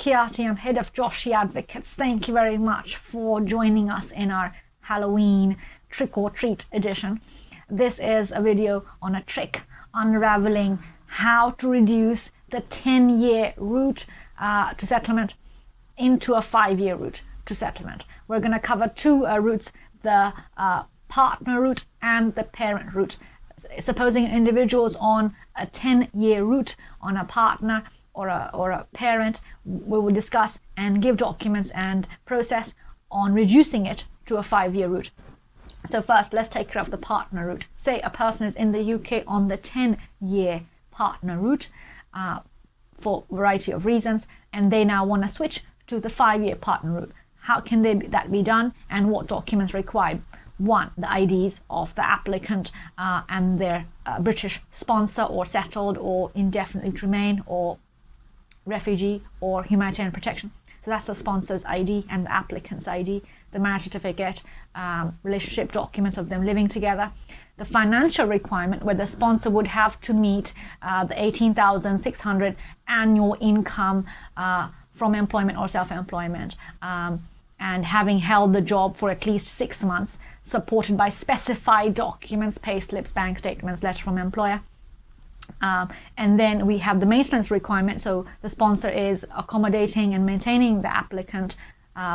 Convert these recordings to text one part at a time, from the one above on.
Kiati. I'm head of Joshi Advocates. Thank you very much for joining us in our Halloween trick or treat edition. This is a video on a trick unraveling how to reduce the 10-year route to settlement into a 5-year route to settlement. We're going to cover two routes, the partner route and the parent route. Supposing an individual is on a 10-year route on a partner or a parent, we will discuss and give documents and process on reducing it to a 5-year route. So first, let's take care of the partner route. Say a person is in the UK on the 10-year partner route for a variety of reasons, and they now want to switch to the 5-year partner route. How can that be done, and what documents required? One, the IDs of the applicant and their British sponsor or settled or indefinitely to remain or refugee or humanitarian protection. So that's the sponsor's ID and the applicant's ID, the marriage certificate, relationship documents of them living together. The financial requirement, where the sponsor would have to meet the 18,600 annual income from employment or self-employment, and having held the job for at least 6 months, supported by specified documents, pay slips, bank statements, letter from employer. And then we have the maintenance requirement. So the sponsor is accommodating and maintaining the applicant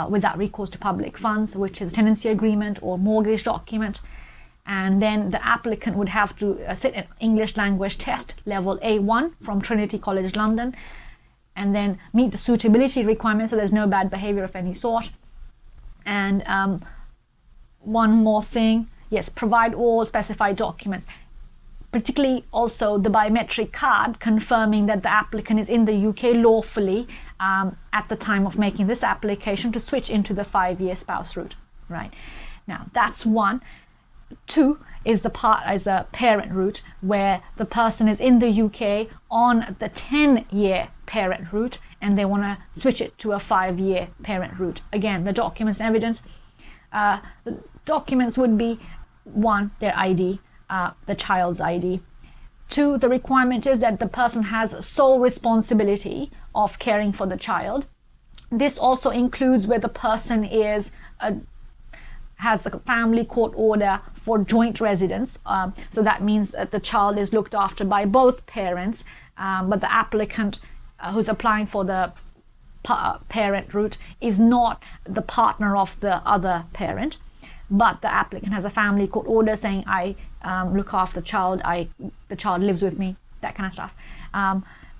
without recourse to public funds, which is a tenancy agreement or mortgage document. And then the applicant would have to sit an English language test level A1 from Trinity College London, and then meet the suitability requirements, so there's no bad behavior of any sort. And one more thing, yes, provide all specified documents, particularly also the biometric card confirming that the applicant is in the UK lawfully at the time of making this application to switch into the 5-year spouse route. Right, now that's one. Two is the parent route, where the person is in the UK on the 10-year parent route and they want to switch it to a 5-year parent route. Again, the documents and evidence. The documents would be, one, their ID, the child's ID. Two, the requirement is that the person has sole responsibility of caring for the child. This also includes where the person has the family court order for joint residence. So that means that the child is looked after by both parents, but the applicant who's applying for the parent route is not the partner of the other parent, but the applicant has a family court order saying, I look after the child, the child lives with me, that kind of stuff.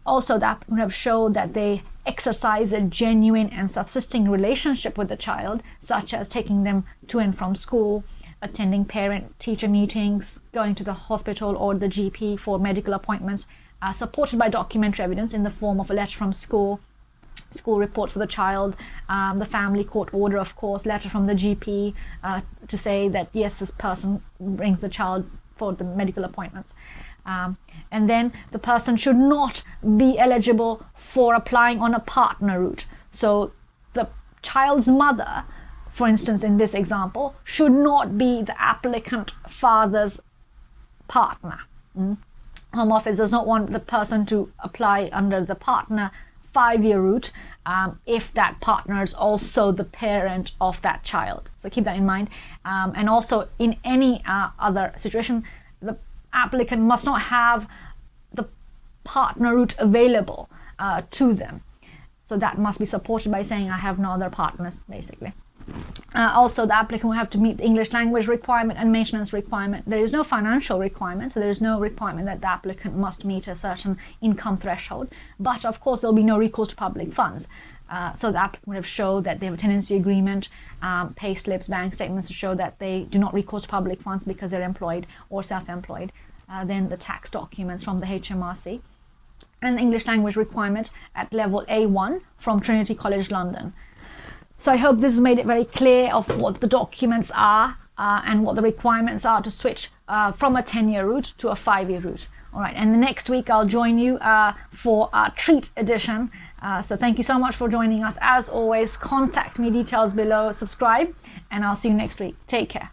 Also, the applicant would have shown that they exercise a genuine and subsisting relationship with the child, such as taking them to and from school, attending parent-teacher meetings, going to the hospital or the GP for medical appointments, supported by documentary evidence in the form of a letter from school reports for the child, the family court order, of course, letter from the GP to say that, yes, this person brings the child for the medical appointments. And then the person should not be eligible for applying on a partner route. So the child's mother, for instance, in this example, should not be the applicant father's partner. Home Office does not want the person to apply under the partner 5-year route if that partner is also the parent of that child. So keep that in mind. And also in any other situation, the applicant must not have the partner route available to them. So that must be supported by saying, I have no other partners, basically. Also, the applicant will have to meet the English language requirement and maintenance requirement. There is no financial requirement, so there is no requirement that the applicant must meet a certain income threshold. But of course, there will be no recourse to public funds. So the applicant would have shown that they have a tenancy agreement, pay slips, bank statements to show that they do not recourse to public funds because they're employed or self-employed. Then the tax documents from the HMRC. And the English language requirement at level A1 from Trinity College London. So I hope this has made it very clear of what the documents are and what the requirements are to switch from a 10-year route to a 5-year route. All right, and the next week I'll join you for our treat edition. So thank you so much for joining us. As always, contact me, details below, subscribe, and I'll see you next week. Take care.